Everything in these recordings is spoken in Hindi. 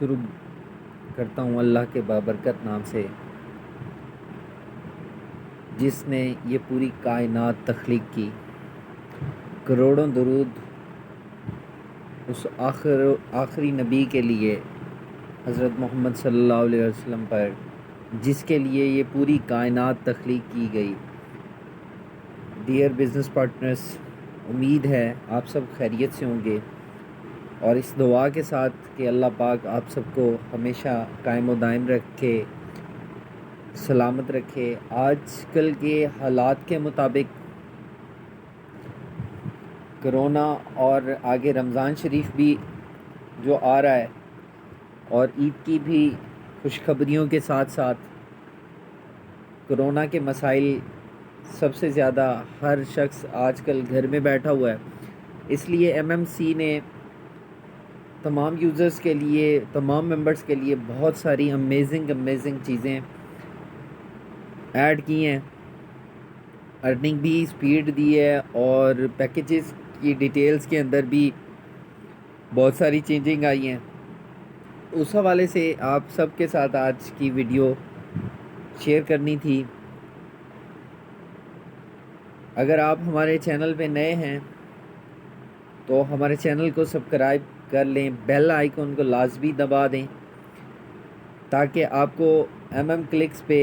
शुरू करता हूँ अल्लाह के बाबरकत नाम से, जिसने ये पूरी कायनात तख्लीक की। करोड़ों दरूद उस आखिरी नबी के लिए, हज़रत मोहम्मद सल्लल्लाहु अलैहि वसल्लम पर, जिसके लिए ये पूरी कायनात तख्लीक की गई। डियर बिज़नेस पार्टनर्स, उम्मीद है आप सब खैरियत से होंगे और इस दुआ के साथ कि अल्लाह पाक आप सबको हमेशा कायम व दायम रखे, सलामत रखे। आजकल के हालात के मुताबिक कोरोना और आगे रमज़ान शरीफ भी जो आ रहा है और ईद की भी खुशखबरियों के साथ साथ कोरोना के मसाइल सबसे ज़्यादा हर शख्स आजकल घर में बैठा हुआ है। इसलिए एमएमसी ने तमाम यूज़र्स के लिए, तमाम मेंबर्स के लिए बहुत सारी अमेजिंग चीज़ें ऐड की हैं। अर्निंग भी स्पीड दी है और पैकेजेस की डिटेल्स के अंदर भी बहुत सारी चेंजिंग आई हैं। उस हवाले से आप सबके साथ आज की वीडियो शेयर करनी थी। अगर आप हमारे चैनल पे नए हैं तो हमारे चैनल को सब्सक्राइब कर लें, बेल आइकन को लाजमी दबा दें ताकि आपको एमएम क्लिक्स पे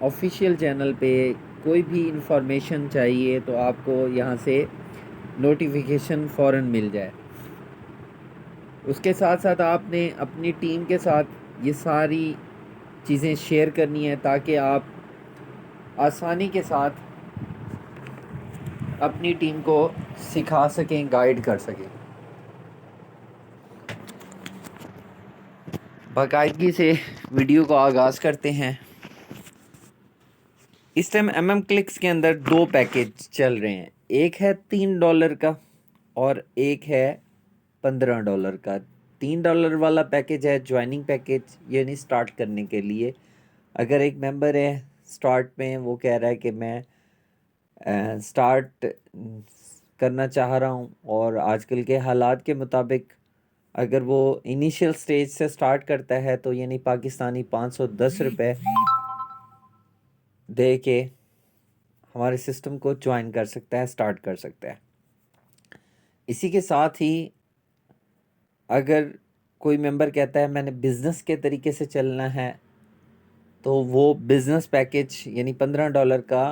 ऑफिशियल चैनल पे कोई भी इंफॉर्मेशन चाहिए तो आपको यहाँ से नोटिफिकेशन फ़ौरन मिल जाए। उसके साथ साथ आपने अपनी टीम के साथ ये सारी चीज़ें शेयर करनी है ताकि आप आसानी के साथ अपनी टीम को सिखा सकें, गाइड कर सकें। बाकायदगी से वीडियो को आगाज़ करते हैं। इस टाइम एमएम क्लिक्स के अंदर दो पैकेज चल रहे हैं, एक है $3 का और एक है $15 का। $3 वाला पैकेज है ज्वाइनिंग पैकेज, यानी स्टार्ट करने के लिए। अगर एक मेंबर है स्टार्ट में, वो कह रहा है कि मैं स्टार्ट करना चाह रहा हूँ और आजकल के हालात के मुताबिक अगर वो इनिशियल स्टेज से स्टार्ट करता है तो यानी पाकिस्तानी ₹510 दे के हमारे सिस्टम को ज्वाइन कर सकता है, स्टार्ट कर सकता है। इसी के साथ ही अगर कोई मेंबर कहता है मैंने बिज़नेस के तरीके से चलना है तो वो बिज़नेस पैकेज यानी $15 का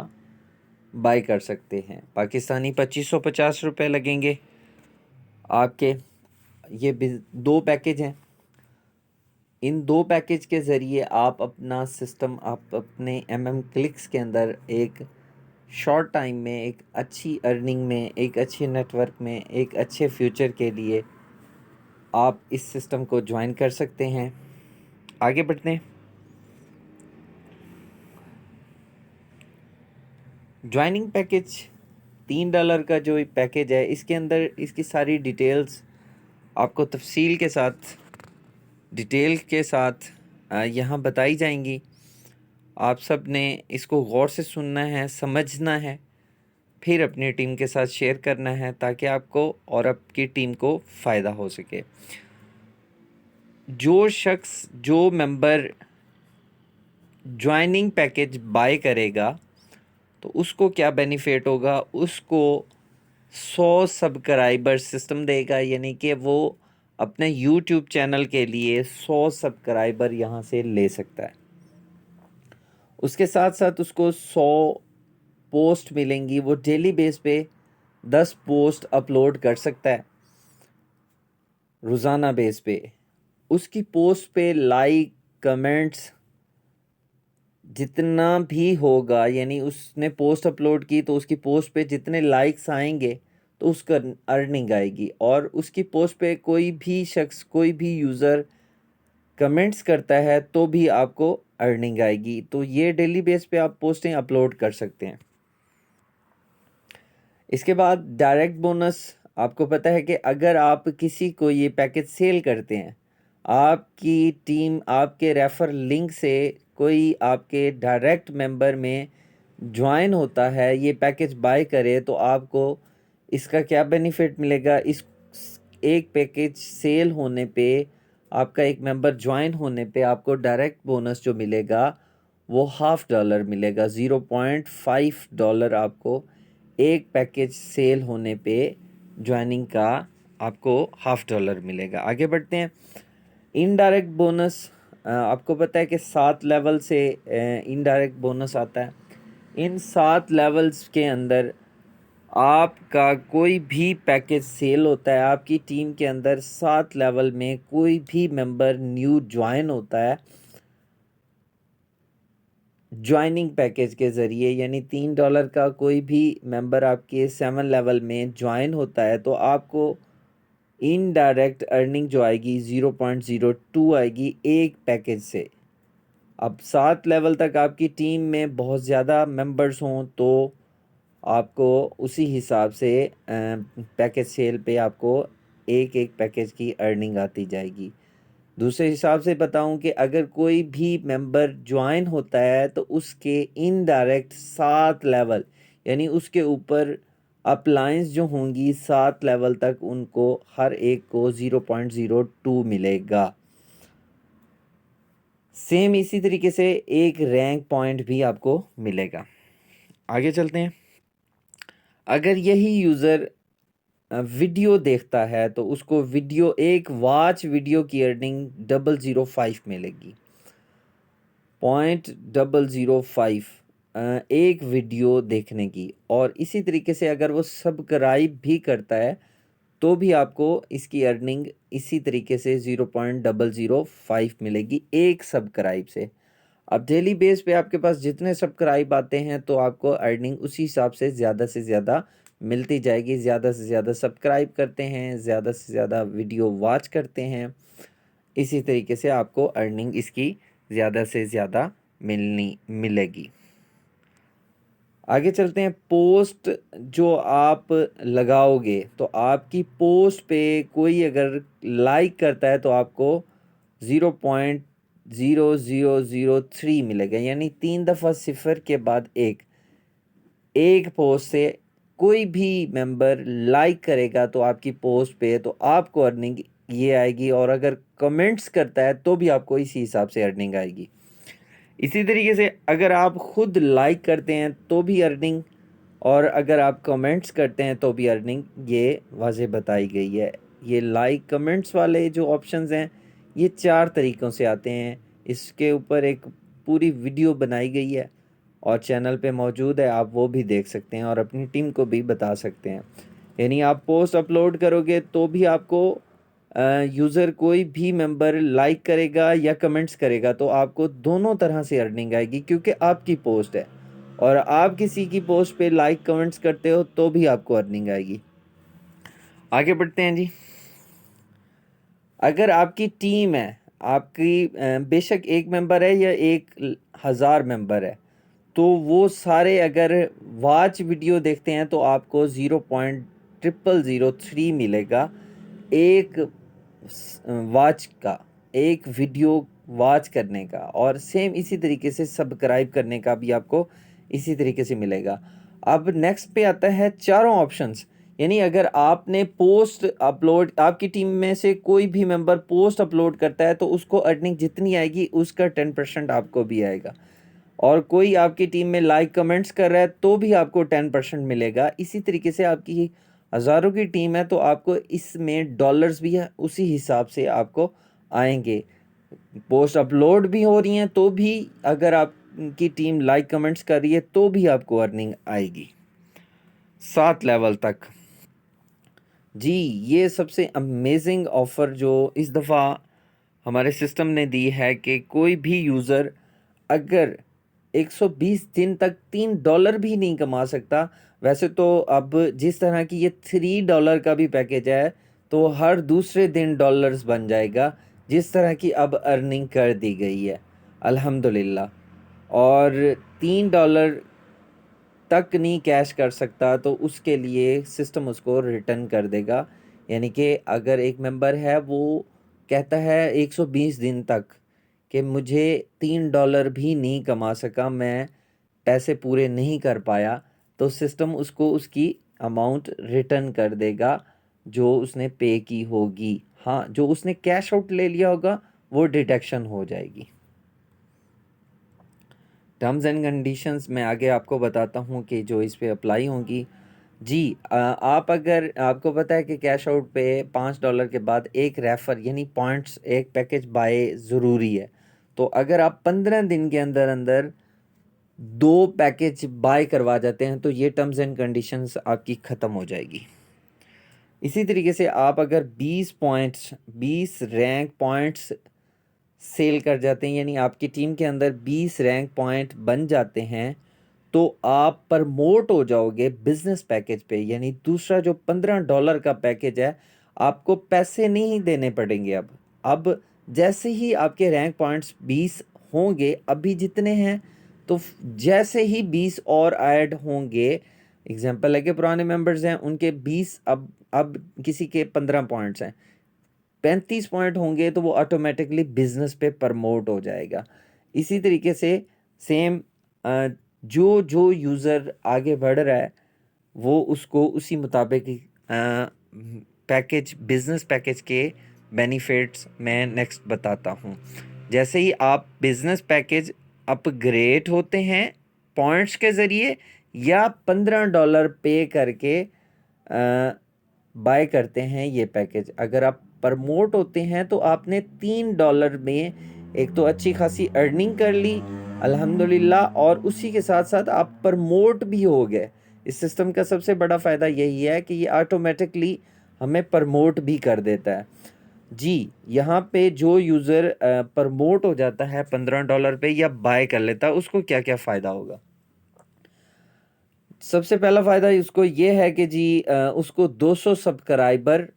बाय कर सकते हैं। पाकिस्तानी ₹2550 लगेंगे आपके। ये दो पैकेज हैं। इन दो पैकेज के ज़रिए आप अपना सिस्टम, आप अपने एमएम क्लिक्स के अंदर एक शॉर्ट टाइम में, एक अच्छी अर्निंग में, एक अच्छे नेटवर्क में, एक अच्छे फ्यूचर के लिए आप इस सिस्टम को ज्वाइन कर सकते हैं। आगे बढ़ते हैं। ज्वाइनिंग पैकेज $3 का जो पैकेज है, इसके अंदर इसकी सारी डिटेल्स आपको तफसील के साथ, डिटेल के साथ यहाँ बताई जाएंगी। आप सब ने इसको गौर से सुनना है, समझना है, फिर अपनी टीम के साथ शेयर करना है ताकि आपको और आपकी टीम को फ़ायदा हो सके। जो शख्स, जो मेंबर ज्वाइनिंग पैकेज बाय करेगा तो उसको क्या बेनिफिट होगा, उसको 100 सब्सक्राइबर सिस्टम देगा, यानी कि वो अपने यूट्यूब चैनल के लिए 100 सब्सक्राइबर यहाँ से ले सकता है। उसके साथ साथ उसको 100 पोस्ट मिलेंगी। वो डेली बेस पे 10 पोस्ट अपलोड कर सकता है रोज़ाना बेस पे। उसकी पोस्ट पे लाइक, कमेंट्स जितना भी होगा, यानी उसने पोस्ट अपलोड की तो उसकी पोस्ट पे जितने लाइक्स आएंगे तो उसका अर्निंग आएगी। और उसकी पोस्ट पे कोई भी शख्स, कोई भी यूज़र कमेंट्स करता है तो भी आपको अर्निंग आएगी। तो ये डेली बेस पे आप पोस्टें अपलोड कर सकते हैं। इसके बाद डायरेक्ट बोनस, आपको पता है कि अगर आप किसी को ये पैकेज सेल करते हैं, आपकी टीम आपके रेफर लिंक से कोई आपके डायरेक्ट मेंबर में ज्वाइन होता है, ये पैकेज बाय करे, तो आपको इसका क्या बेनिफिट मिलेगा। इस एक पैकेज सेल होने पे आपका एक मेंबर ज्वाइन होने पे आपको डायरेक्ट बोनस जो मिलेगा वो $1/2 मिलेगा। $0.5 आपको एक पैकेज सेल होने पे ज्वाइनिंग का आपको $1/2 मिलेगा। आगे बढ़ते हैं। इनडायरेक्ट बोनस, आपको पता है कि 7 लेवल से इनडायरेक्ट बोनस आता है। इन 7 लेवल्स के अंदर आपका कोई भी पैकेज सेल होता है, आपकी टीम के अंदर 7 लेवल में कोई भी मेंबर न्यू ज्वाइन होता है ज्वाइनिंग पैकेज के ज़रिए, यानी $3 का कोई भी मेंबर आपके 7 लेवल में ज्वाइन होता है तो आपको इनडायरेक्ट अर्निंग जो आएगी 0.02 आएगी एक पैकेज से। अब 7 लेवल तक आपकी टीम में बहुत ज़्यादा मेंबर्स हों तो आपको उसी हिसाब से पैकेज सेल पे आपको एक एक पैकेज की अर्निंग आती जाएगी। दूसरे हिसाब से बताऊं कि अगर कोई भी मेंबर ज्वाइन होता है तो उसके इनडायरेक्ट 7 लेवल, यानी उसके ऊपर अपलाइंस जो होंगी 7 लेवल तक, उनको हर एक को 0.02 मिलेगा। सेम इसी तरीके से एक रैंक पॉइंट भी आपको मिलेगा। आगे चलते हैं। अगर यही यूज़र वीडियो देखता है तो उसको एक वॉच वीडियो की अर्निंग 005 मिलेगी। 0.005 एक वीडियो देखने की। और इसी तरीके से अगर वो सब्सक्राइब भी करता है तो भी आपको इसकी अर्निंग इसी तरीके से 0.005 मिलेगी एक सब्सक्राइब से। अब डेली बेस पे आपके पास जितने सब्सक्राइब आते हैं तो आपको अर्निंग उसी हिसाब से ज़्यादा मिलती जाएगी। ज़्यादा से ज़्यादा सब्सक्राइब करते हैं, ज़्यादा से ज़्यादा वीडियो वॉच करते हैं, इसी तरीके से आपको अर्निंग इसकी ज़्यादा से ज़्यादा मिलेगी। आगे चलते हैं। पोस्ट जो आप लगाओगे तो आपकी पोस्ट पे कोई अगर लाइक करता है तो आपको 0.0003 मिलेगा, यानी 3 दफ़ा सिफर के बाद एक पोस्ट से कोई भी मेंबर लाइक करेगा तो आपकी पोस्ट पे तो आपको अर्निंग ये आएगी, और अगर कमेंट्स करता है तो भी आपको इसी हिसाब से अर्निंग आएगी। इसी तरीके से अगर आप खुद लाइक करते हैं तो भी अर्निंग, और अगर आप कमेंट्स करते हैं तो भी अर्निंग, ये वाज़ेह बताई गई है। ये लाइक कमेंट्स वाले जो ऑप्शंस हैं ये 4 तरीक़ों से आते हैं। इसके ऊपर एक पूरी वीडियो बनाई गई है और चैनल पे मौजूद है, आप वो भी देख सकते हैं और अपनी टीम को भी बता सकते हैं। यानी आप पोस्ट अपलोड करोगे तो भी आपको यूज़र कोई भी मेंबर लाइक करेगा या कमेंट्स करेगा तो आपको दोनों तरह से अर्निंग आएगी, क्योंकि आपकी पोस्ट है और आप किसी की पोस्ट पे लाइक कमेंट्स करते हो तो भी आपको अर्निंग आएगी। आगे बढ़ते हैं जी। अगर आपकी टीम है, आपकी बेशक एक मेंबर है या 1000 मेंबर है, तो वो सारे अगर वॉच वीडियो देखते हैं तो आपको 0.0003 मिलेगा एक वॉच का, एक वीडियो वॉच करने का। और सेम इसी तरीके से सब्सक्राइब करने का भी आपको इसी तरीके से मिलेगा। अब नेक्स्ट पे आता है चारों ऑप्शंस, यानी अगर आपने पोस्ट अपलोड, आपकी टीम में से कोई भी मेंबर पोस्ट अपलोड करता है तो उसको अर्निंग जितनी आएगी उसका 10% आपको भी आएगा, और कोई आपकी टीम में लाइक कमेंट्स कर रहा है तो भी आपको 10% मिलेगा। इसी तरीके से आपकी हज़ारों की टीम है तो आपको इसमें डॉलर्स भी है उसी हिसाब से आपको आएंगे। पोस्ट अपलोड भी हो रही हैं तो भी अगर आपकी टीम लाइक कमेंट्स कर रही है तो भी आपको अर्निंग आएगी 7 लेवल तक। जी, ये सबसे अमेजिंग ऑफ़र जो इस दफ़ा हमारे सिस्टम ने दी है कि कोई भी यूज़र अगर 120 दिन तक $3 भी नहीं कमा सकता। वैसे तो अब जिस तरह की ये $3 का भी पैकेज है तो हर दूसरे दिन डॉलर्स बन जाएगा, जिस तरह की अब अर्निंग कर दी गई है अल्हम्दुलिल्लाह। और $3 तक नहीं कैश कर सकता तो उसके लिए सिस्टम उसको रिटर्न कर देगा। यानी कि अगर एक मेंबर है वो कहता है 120 दिन तक कि मुझे $3 भी नहीं कमा सका, मैं पैसे पूरे नहीं कर पाया, तो सिस्टम उसको उसकी अमाउंट रिटर्न कर देगा जो उसने पे की होगी। हाँ, जो उसने कैश आउट ले लिया होगा वो डिडक्शन हो जाएगी। टर्म्स एंड कंडीशंस मैं आगे आपको बताता हूँ कि जो इस पे अप्लाई होंगी। जी, आप अगर आपको पता है कि कैश आउट पे $5 के बाद एक रेफर यानी पॉइंट्स एक पैकेज बाय ज़रूरी है। तो अगर आप 15 दिन के अंदर अंदर 2 पैकेज बाय करवा जाते हैं तो ये टर्म्स एंड कंडीशंस आपकी ख़त्म हो जाएगी। इसी तरीके से आप अगर 20 रैंक पॉइंट्स सेल कर जाते हैं यानी आपकी टीम के अंदर 20 रैंक पॉइंट बन जाते हैं तो आप प्रमोट हो जाओगे बिजनेस पैकेज पे, यानी दूसरा जो $15 का पैकेज है आपको पैसे नहीं देने पड़ेंगे। अब जैसे ही आपके रैंक पॉइंट्स 20 होंगे, अभी जितने हैं, तो जैसे ही 20 और ऐड होंगे, एग्जांपल है कि पुराने मेंबर्स हैं उनके 20, अब किसी के 15 पॉइंट्स हैं, 35 पॉइंट होंगे तो वो ऑटोमेटिकली बिजनेस पे प्रमोट हो जाएगा। इसी तरीके से सेम जो जो यूज़र आगे बढ़ रहा है वो उसको उसी मुताबिक पैकेज बिजनेस पैकेज के बेनिफिट्स मैं नेक्स्ट बताता हूँ। जैसे ही आप बिजनेस पैकेज अपग्रेड होते हैं पॉइंट्स के ज़रिए या $15 पे करके बाय करते हैं ये पैकेज, अगर आप प्रमोट होते हैं तो आपने $3 में एक तो अच्छी खासी अर्निंग कर ली अल्हम्दुलिल्लाह, और उसी के साथ साथ आप प्रमोट भी हो गए। इस सिस्टम का सबसे बड़ा फ़ायदा यही है कि ये ऑटोमेटिकली हमें प्रमोट भी कर देता है। जी, यहाँ पे जो यूज़र प्रमोट हो जाता है $15 पे या बाय कर लेता है उसको क्या क्या फ़ायदा होगा। सबसे पहला फ़ायदा उसको ये है कि जी उसको 200 सब्सक्राइबर,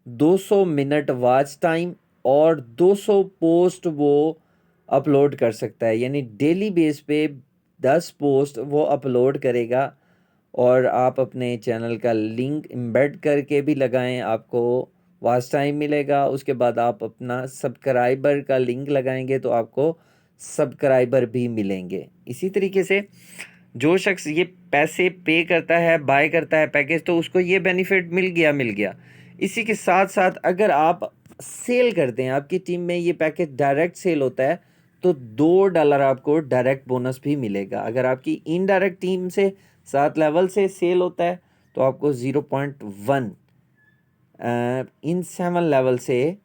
200 मिनट वॉच टाइम और 200 पोस्ट वो अपलोड कर सकता है, यानी डेली बेस पे 10 पोस्ट वो अपलोड करेगा। और आप अपने चैनल का लिंक एम्बेड करके भी लगाएं, आपको वॉच टाइम मिलेगा। उसके बाद आप अपना सब्सक्राइबर का लिंक लगाएंगे तो आपको सब्सक्राइबर भी मिलेंगे। इसी तरीके से जो शख्स ये पैसे पे करता है, बाय करता है पैकेज, तो उसको ये बेनिफिट मिल गया। इसी के साथ साथ अगर आप सेल करते हैं, आपकी टीम में ये पैकेज डायरेक्ट सेल होता है तो $2 आपको डायरेक्ट बोनस भी मिलेगा। अगर आपकी इनडायरेक्ट टीम से 7 लेवल से सेल होता है तो आपको 0.1 इन 7 लेवल से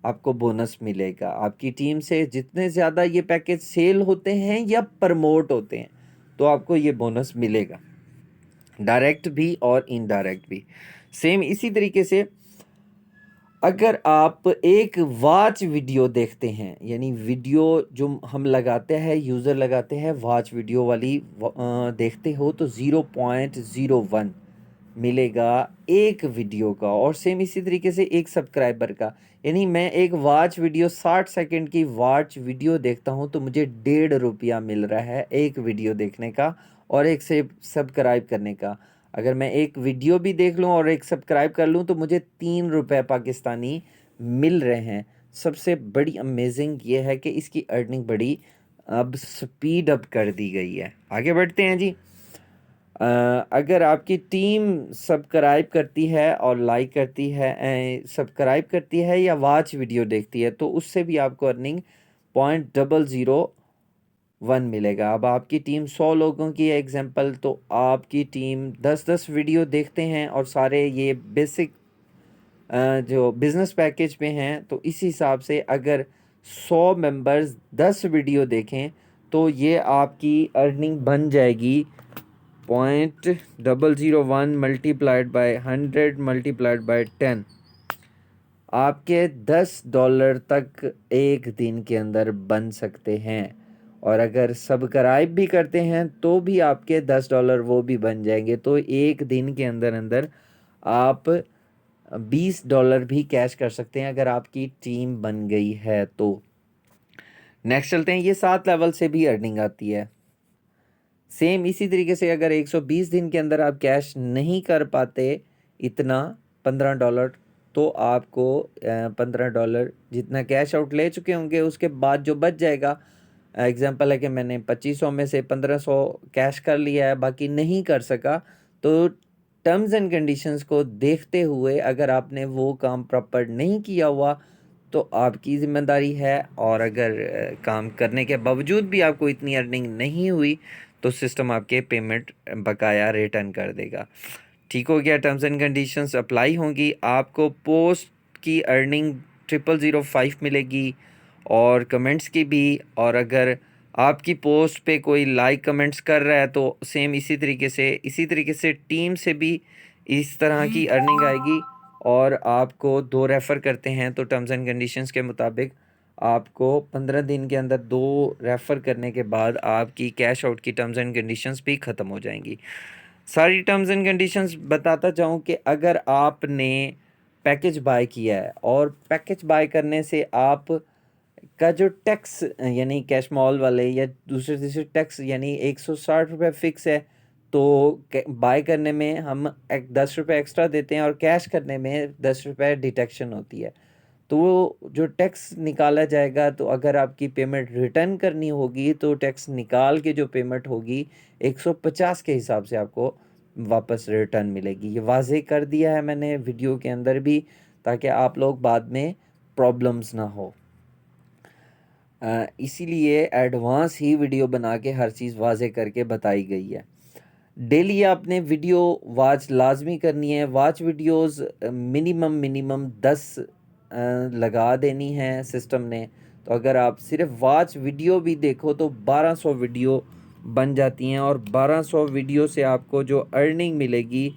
आपको बोनस मिलेगा। आपकी टीम से जितने ज़्यादा ये पैकेज सेल होते हैं या प्रमोट होते हैं तो आपको ये बोनस मिलेगा, डायरेक्ट भी और इनडायरेक्ट भी। सेम इसी तरीके से अगर आप एक वॉच वीडियो देखते हैं, यानी वीडियो जो हम लगाते हैं, यूज़र लगाते हैं वॉच वीडियो वाली देखते हो तो 0.01 मिलेगा एक वीडियो का। और सेम इसी तरीके से एक सब्सक्राइबर का, यानी मैं एक वॉच वीडियो 60 सेकंड की वॉच वीडियो देखता हूं तो मुझे ₹1.5 मिल रहा है एक वीडियो देखने का और एक से सब्सक्राइब करने का। अगर मैं एक वीडियो भी देख लूं और एक सब्सक्राइब कर लूं तो मुझे ₹3 पाकिस्तानी मिल रहे हैं। सबसे बड़ी अमेजिंग ये है कि इसकी अर्निंग बड़ी अब स्पीड अप कर दी गई है। आगे बढ़ते हैं जी। अगर आपकी टीम सब्सक्राइब करती है और लाइक करती है, सब्सक्राइब करती है या वॉच वीडियो देखती है तो उससे भी आपको अर्निंग $0.001 मिलेगा। अब आपकी टीम 100 लोगों की है एग्जांपल, तो आपकी टीम 10-10 वीडियो देखते हैं और सारे ये बेसिक जो बिज़नेस पैकेज पे हैं, तो इस हिसाब से अगर 100 मेंबर्स 10 वीडियो देखें तो ये आपकी अर्निंग बन जाएगी $0.001 मल्टीप्लाइड बाय 100 मल्टीप्लाइड बाय 10, आपके $10 तक एक दिन के अंदर बन सकते हैं। और अगर सब्सक्राइब भी करते हैं तो भी आपके $10 वो भी बन जाएंगे। तो एक दिन के अंदर अंदर आप $20 भी कैश कर सकते हैं अगर आपकी टीम बन गई है तो। नेक्स्ट चलते हैं, ये 7 लेवल से भी अर्निंग आती है। सेम इसी तरीके से अगर 120 दिन के अंदर आप कैश नहीं कर पाते इतना $15, तो आपको $15 जितना कैश आउट ले चुके होंगे उसके बाद जो बच जाएगा, एग्जांपल है कि मैंने 2500 में से 1500 कैश कर लिया है, बाकी नहीं कर सका, तो टर्म्स एंड कंडीशंस को देखते हुए अगर आपने वो काम प्रॉपर नहीं किया हुआ तो आपकी ज़िम्मेदारी है, और अगर काम करने के बावजूद भी आपको इतनी अर्निंग नहीं हुई तो सिस्टम आपके पेमेंट बकाया रिटर्न कर देगा। ठीक हो गया, टर्म्स एंड कंडीशंस अप्लाई होंगी, आपको पोस्ट की अर्निंग 0005 मिलेगी और कमेंट्स की भी, और अगर आपकी पोस्ट पे कोई लाइक कमेंट्स कर रहा है तो सेम इसी तरीके से टीम से भी इस तरह की अर्निंग आएगी। और आपको 2 रेफ़र करते हैं तो टर्म्स एंड कंडीशंस के मुताबिक आपको 15 दिन के अंदर 2 रेफ़र करने के बाद आपकी कैश आउट की टर्म्स एंड कंडीशंस भी ख़त्म हो जाएंगी। सारी टर्म्स एंड कंडीशंस बताता जाऊं कि अगर आपने पैकेज बाय किया है और पैकेज बाय करने से आप का जो टैक्स यानी कैश मॉल वाले या दूसरे तीसरे टैक्स यानी 160 रुपये फिक्स है, तो बाय करने में हम 10 रुपये एक्स्ट्रा देते हैं और कैश करने में 10 रुपये डिटेक्शन होती है। तो वो जो टैक्स निकाला जाएगा, तो अगर आपकी पेमेंट रिटर्न करनी होगी तो टैक्स निकाल के जो पेमेंट होगी 150 के हिसाब से आपको वापस रिटर्न मिलेगी। ये वाज़ेह कर दिया है मैंने वीडियो के अंदर भी, ताकि आप लोग बाद में प्रॉब्लम्स ना हो। इसीलिए एडवांस ही वीडियो बना के हर चीज़ वाज़ेह करके बताई गई है। डेली आपने वीडियो वॉच लाजमी करनी है। वॉच वीडियोस मिनिमम 10 लगा देनी है सिस्टम ने। तो अगर आप सिर्फ वॉच वीडियो भी देखो तो 1200 वीडियो बन जाती हैं, और 1200 वीडियो से आपको जो अर्निंग मिलेगी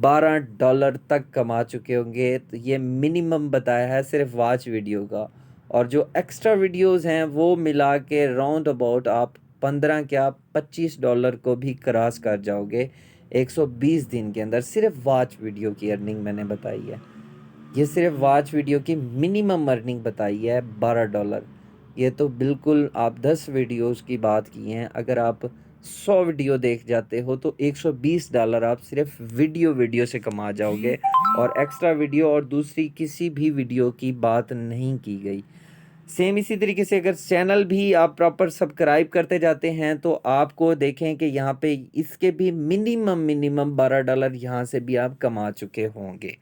$12 तक कमा चुके होंगे। तो ये मिनिमम बताया है सिर्फ वॉच वीडियो का, और जो एक्स्ट्रा वीडियोस हैं वो मिला के राउंड अबाउट आप 15 क्या $25 को भी क्रॉस कर जाओगे 120 दिन के अंदर। सिर्फ वॉच वीडियो की अर्निंग मैंने बताई है, ये सिर्फ वॉच वीडियो की मिनिमम अर्निंग बताई है $12। ये तो बिल्कुल आप 10 वीडियोस की बात की हैं, अगर आप 100 वीडियो देख जाते हो तो $120 आप सिर्फ वीडियो से कमा जाओगे, और एक्स्ट्रा वीडियो और दूसरी किसी भी वीडियो की बात नहीं की गई। सेम इसी तरीके से अगर चैनल भी आप प्रॉपर सब्सक्राइब करते जाते हैं तो आपको देखें कि यहाँ पे इसके भी मिनिमम $12 यहाँ से भी आप कमा चुके होंगे।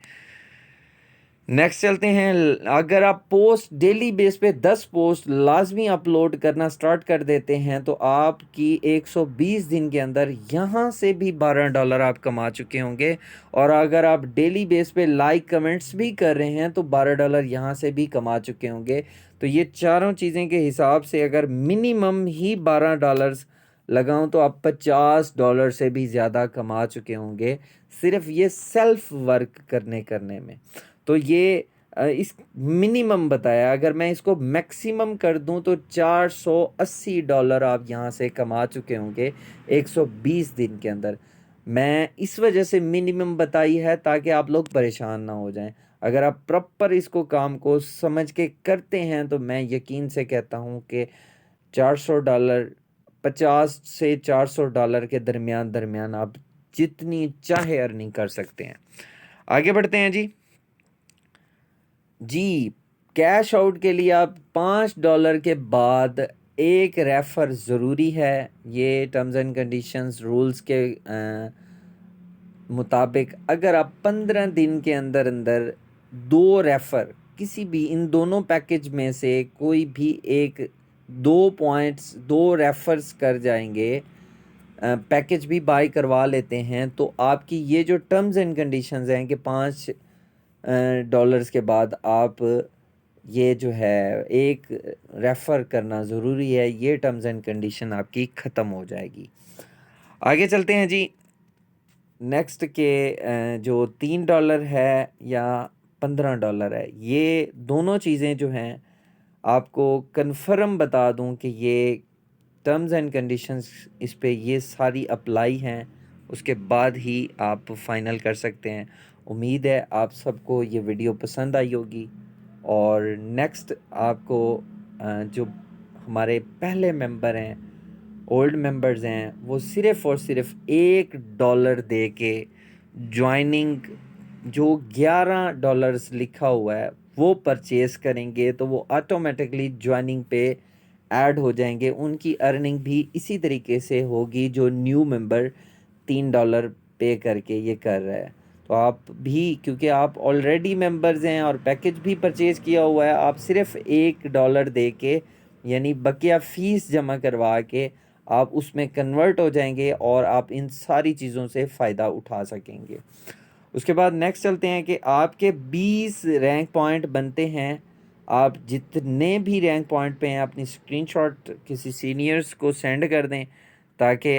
नेक्स्ट चलते हैं। अगर आप पोस्ट डेली बेस पे 10 पोस्ट लाजमी अपलोड करना स्टार्ट कर देते हैं तो आपकी 120 दिन के अंदर यहाँ से भी $12 आप कमा चुके होंगे। और अगर आप डेली बेस पे लाइक कमेंट्स भी कर रहे हैं तो $12 यहाँ से भी कमा चुके होंगे। तो ये चारों चीज़ें के हिसाब से अगर मिनिमम ही $12 लगाऊं तो आप $50 से भी ज़्यादा कमा चुके होंगे सिर्फ ये सेल्फ वर्क करने में। तो ये इस मिनिमम बताया, अगर मैं इसको मैक्सिमम कर दूं तो $480 आप यहाँ से कमा चुके होंगे 120 दिन के अंदर। मैं इस वजह से मिनिमम बताई है ताकि आप लोग परेशान ना हो जाएं। अगर आप प्रॉपर इसको काम को समझ के करते हैं तो मैं यकीन से कहता हूँ कि $400 50 से $400 के दरमियान आप जितनी चाहे अर्निंग कर सकते हैं। आगे बढ़ते हैं जी। कैश आउट के लिए आप $5 के बाद एक रेफ़र ज़रूरी है। ये टर्म्स एंड कंडीशंस रूल्स के मुताबिक अगर आप 15 दिन के अंदर 2 रेफ़र किसी भी इन दोनों पैकेज में से कोई भी एक 2 रेफ़र्स कर जाएंगे, पैकेज भी बाय करवा लेते हैं, तो आपकी ये जो टर्म्स एंड कंडीशंस हैं कि $5 के बाद आप ये जो है एक रेफ़र करना ज़रूरी है, ये टर्म्स एंड कंडीशन आपकी ख़त्म हो जाएगी। आगे चलते हैं जी। नेक्स्ट के जो $3 है या $15 है, ये दोनों चीज़ें जो हैं आपको कन्फर्म बता दूं कि ये टर्म्स एंड कंडीशंस इस पे ये सारी अप्लाई हैं, उसके बाद ही आप फाइनल कर सकते हैं। उम्मीद है आप सबको ये वीडियो पसंद आई होगी, और नेक्स्ट आपको जो हमारे पहले मेंबर हैं, ओल्ड मेंबर्स हैं, वो सिर्फ़ और सिर्फ $1 दे के ज्वाइनिंग जो $11 लिखा हुआ है वो परचेज़ करेंगे तो वो ऑटोमेटिकली ज्वाइनिंग पे ऐड हो जाएंगे। उनकी अर्निंग भी इसी तरीके से होगी जो न्यू मेंबर $3 पे करके ये कर रहा है। तो आप भी, क्योंकि आप ऑलरेडी मेंबर्स हैं और पैकेज भी परचेज़ किया हुआ है, आप सिर्फ $1 दे के यानी बकिया फ़ीस जमा करवा के आप उसमें कन्वर्ट हो जाएंगे और आप इन सारी चीज़ों से फ़ायदा उठा सकेंगे। उसके बाद नेक्स्ट चलते हैं कि आपके 20 रैंक पॉइंट बनते हैं। आप जितने भी रैंक पॉइंट पे हैं अपनी स्क्रीनशॉट किसी सीनियर्स को सेंड कर दें ताकि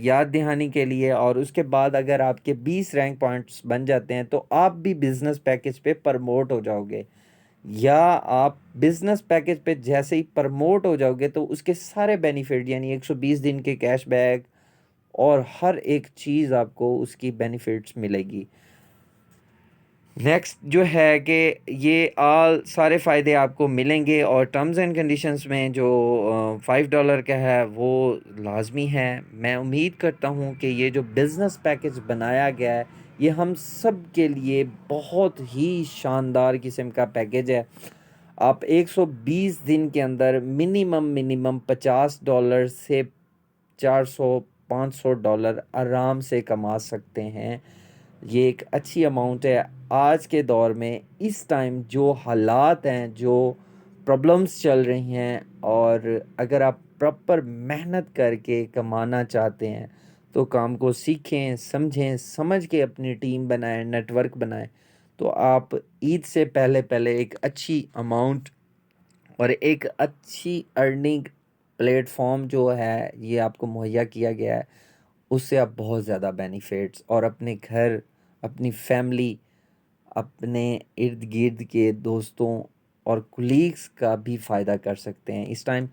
याद दहानी के लिए। और उसके बाद अगर आपके 20 रैंक पॉइंट्स बन जाते हैं तो आप भी बिज़नेस पैकेज पे प्रमोट हो जाओगे। या आप बिज़नेस पैकेज पे जैसे ही प्रमोट हो जाओगे तो उसके सारे बेनिफिट यानी 120 दिन के कैशबैक और हर एक चीज़ आपको उसकी बेनिफिट्स मिलेगी। नेक्स्ट जो है कि ये सारे फ़ायदे आपको मिलेंगे और टर्म्स एंड कंडीशंस में जो $5 का है वो लाजमी है। मैं उम्मीद करता हूँ कि ये जो बिज़नेस पैकेज बनाया गया है ये हम सब के लिए बहुत ही शानदार किस्म का पैकेज है। आप 120 दिन के अंदर मिनिमम $50 से 400-500 डॉलर आराम से कमा सकते हैं। ये एक अच्छी अमाउंट है आज के दौर में। इस टाइम जो हालात हैं, जो प्रॉब्लम्स चल रही हैं, और अगर आप प्रॉपर मेहनत करके कमाना चाहते हैं तो काम को सीखें, समझें, समझ के अपनी टीम बनाएं, नेटवर्क बनाएं, तो आप ईद से पहले पहले एक अच्छी अमाउंट और एक अच्छी अर्निंग प्लेटफॉर्म जो है ये आपको मुहैया किया गया है, उससे आप बहुत ज़्यादा बेनिफिट्स और अपने घर, अपनी फैमिली, अपने इर्द गिर्द के दोस्तों और कुलीग्स का भी फ़ायदा कर सकते हैं। इस टाइम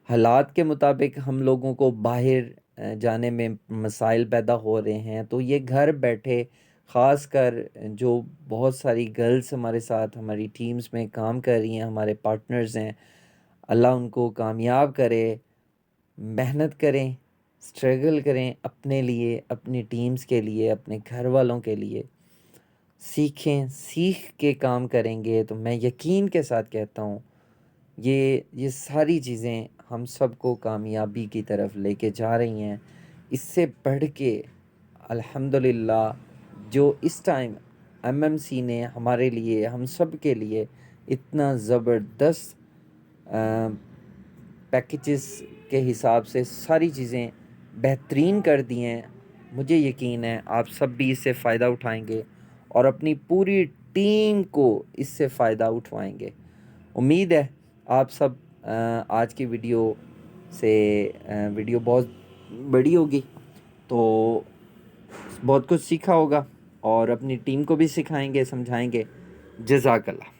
हालात के मुताबिक हम लोगों को बाहर जाने में मसाइल पैदा हो रहे हैं, तो ये घर बैठे ख़ासकर जो बहुत सारी गर्ल्स हमारे साथ हमारी टीम्स में काम कर रही हैं, हमारे पार्टनर्स हैं, अल्लाह उनको कामयाब करे। मेहनत करें, स्ट्रगल करें अपने लिए, अपनी टीम्स के लिए, अपने घर वालों के लिए। सीखें, सीख के काम करेंगे तो मैं यकीन के साथ कहता हूँ ये सारी चीज़ें हम सबको कामयाबी की तरफ लेके जा रही हैं। इससे बढ़ के अल्हम्दुलिल्लाह जो इस टाइम एमएमसी ने हमारे लिए, हम सब के लिए इतना ज़बरदस्त पैकेजेस के हिसाब से सारी चीज़ें बेहतरीन कर दी हैं, मुझे यकीन है आप सब भी इससे फ़ायदा उठाएंगे और अपनी पूरी टीम को इससे फ़ायदा उठवाएंगे। उम्मीद है आप सब आज की वीडियो से वीडियो बहुत बड़ी होगी तो बहुत कुछ सीखा होगा और अपनी टीम को भी सिखाएंगे, समझाएंगे। जज़ाकल्लाह।